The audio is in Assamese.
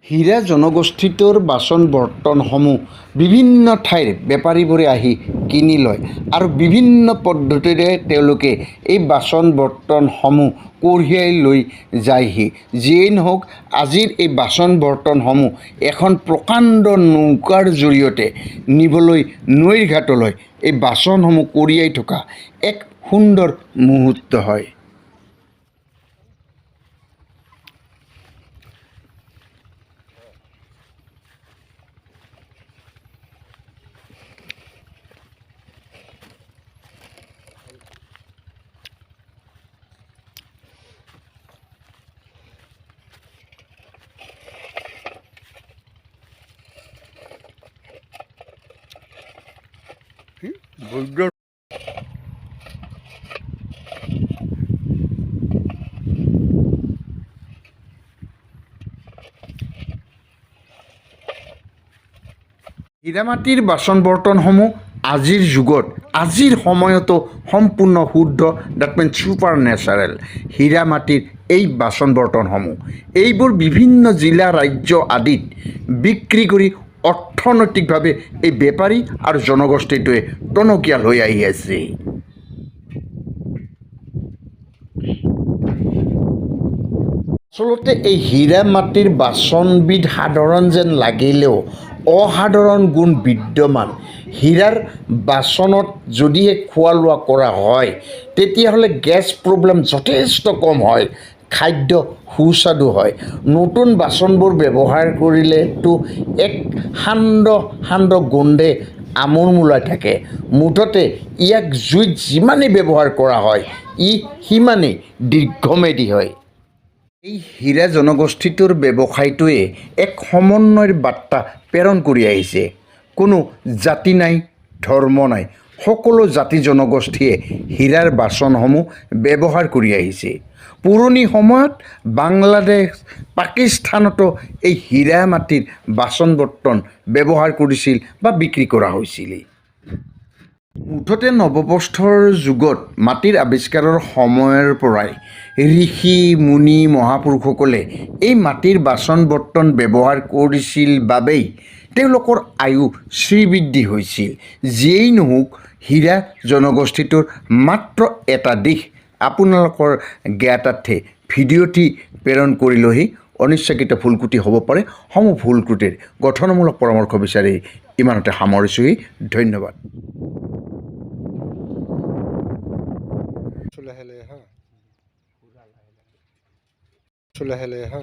হীৰা জনগোষ্ঠীটোৰ বাচন বৰ্তনসমূহ বিভিন্ন ঠাইৰ বেপাৰীবোৰে আহি কিনি লয় আৰু বিভিন্ন পদ্ধতিৰে তেওঁলোকে এই বাচন বৰ্তনসমূহ কঢ়িয়াই লৈ যায়হি। যিয়েই নহওক, আজিৰ এই বাচন বৰ্তনসমূহ এখন প্ৰকাণ্ড নৌকাৰ জৰিয়তে নিবলৈ নৈৰ ঘাটলৈ এই বাচনসমূহ কঢ়িয়াই থকা এক সুন্দৰ মুহূৰ্ত হয়। হীৰামাটিৰ বাচন বৰ্তনসমূহ আজিৰ যুগত আজিৰ সময়তো সম্পূৰ্ণ শুদ্ধ, ডেট মিনছ ছুপাৰ নেচাৰেল হীৰামাটিৰ এই বাচন বৰ্তনসমূহ এইবোৰ বিভিন্ন জিলা ৰাজ্য আদিত বিক্ৰী কৰি অৰ্থনৈতিকভাৱে এই বেপাৰী আৰু জনগোষ্ঠীটোৱে টনকিয়াল হৈ আহি আছে। আচলতে এই হীৰা মাটিৰ বাচনবিধ সাধাৰণ যেন লাগিলেও অসাধাৰণ গুণ বিদ্যমান। হীৰাৰ বাচনত যদিহে খোৱা লোৱা কৰা হয় তেতিয়াহ'লে গেছ প্ৰব্লেম যথেষ্ট কম হয়, খাদ্য সুস্বাদু হয়। নতুন বাচনবোৰ ব্যৱহাৰ কৰিলেতো এক সান্দ গোন্ধে আমোলমোলাই থাকে। মুঠতে ইয়াক জুইত যিমানেই ব্যৱহাৰ কৰা হয় ই সিমানেই দীৰ্ঘমেদী হয়। এই হীৰা জনগোষ্ঠীটোৰ ব্যৱসায়টোৱে এক সমন্বয়ৰ বাৰ্তা প্ৰেৰণ কৰি আহিছে। কোনো জাতি নাই, ধৰ্ম নাই, সকলো জাতি জনগোষ্ঠীয়ে হীৰাৰ বাচনসমূহ ব্যৱহাৰ কৰি আহিছে। পুৰণি সময়ত বাংলাদেশ, পাকিস্তানতো এই হীৰা মাটিৰ বাচন বৰ্তন ব্যৱহাৰ কৰিছিল বা বিক্ৰী কৰা হৈছিল। মুঠতে নৱপ্ৰস্তৰ যুগত মাটিৰ আৱিষ্কাৰৰ সময়ৰ পৰাই ঋষি মুনি মহাপুৰুষসকলে এই মাটিৰ বাচন বৰ্তন ব্যৱহাৰ কৰিছিল বাবেই তেওঁলোকৰ আয়ু শ্ৰীবৃদ্ধি হৈছিল। যিয়েই নহওক, হীৰা জনগোষ্ঠীটোৰ মাত্ৰ এটা দিশ আপোনালোকৰ জ্ঞাতাৰ্থে ভিডিঅ'টি প্ৰেৰণ কৰিলেহি অনিচ্ছাকৃত ভুলক্ৰুটি হ'ব পাৰে। সমূহ ভুলক্ৰুটিৰ গঠনমূলক পৰামৰ্শ বিচাৰি ইমানতে সামৰিছোঁহি। ধন্যবাদ। লাহে লাহে হা